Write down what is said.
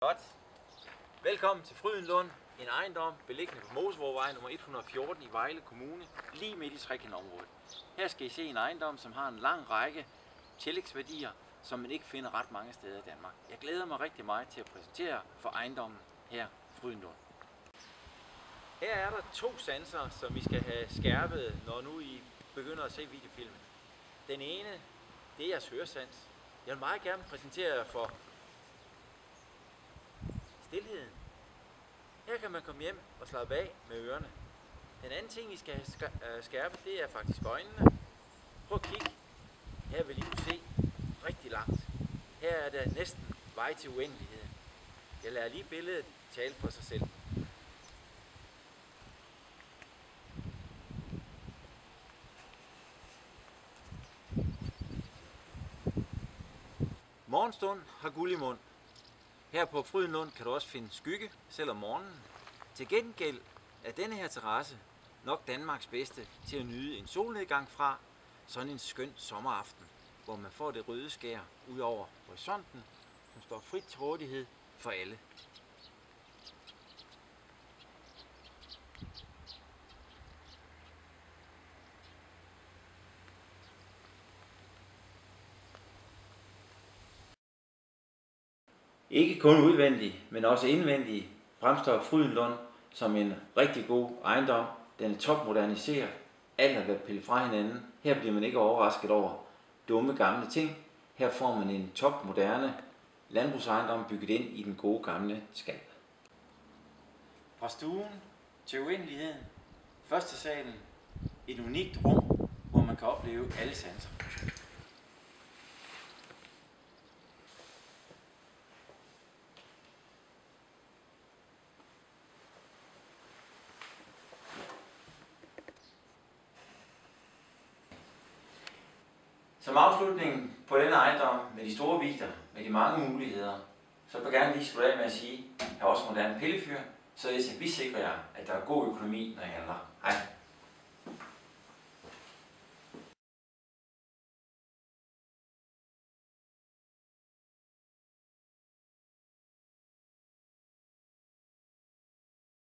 Godt. Velkommen til Frydenlund, en ejendom beliggende på Mosevorvej nummer 114 i Vejle Kommune, lige midt i Trekantområdet. Her skal I se en ejendom, som har en lang række tillægsværdier, som man ikke finder ret mange steder i Danmark. Jeg glæder mig rigtig meget til at præsentere for ejendommen her i Frydenlund. Her er der 2 sanser, som I skal have skærpet, når nu I begynder at se videofilmen. Den ene, det er jeres høresans. Jeg vil meget gerne præsentere jer for stilheden. Her kan man komme hjem og slappe af med ørerne. Den anden ting, I skal have skærpet, det er faktisk øjnene. Prøv at kigge. Her vil I kunne se rigtig langt. Her er der næsten vej til uendeligheden. Jeg lader lige billedet tale for sig selv. Morgenstund har guld i mund. Her på Frydenlund kan du også finde skygge, selv om morgenen. Til gengæld er denne her terrasse nok Danmarks bedste til at nyde en solnedgang fra sådan en skøn sommeraften, hvor man får det røde skær ud over horisonten, som står frit til rådighed for alle. Ikke kun udvendigt, men også indvendigt fremstår Frydenlund som en rigtig god ejendom. Den er topmoderniseret. Alt er været pillet fra hinanden. Her bliver man ikke overrasket over dumme gamle ting. Her får man en topmoderne landbrugsejendom bygget ind i den gode gamle skal. Fra stuen til uendeligheden. Første salen. Et unikt rum, hvor man kan opleve alle sanser. Som afslutning på denne ejendom med de store vidder, med de mange muligheder, så vil jeg gerne lige slutte af med at sige, at jeg har også moderne pillefyr, så vi sikrer jer, at der er god økonomi, når I handler. Hej.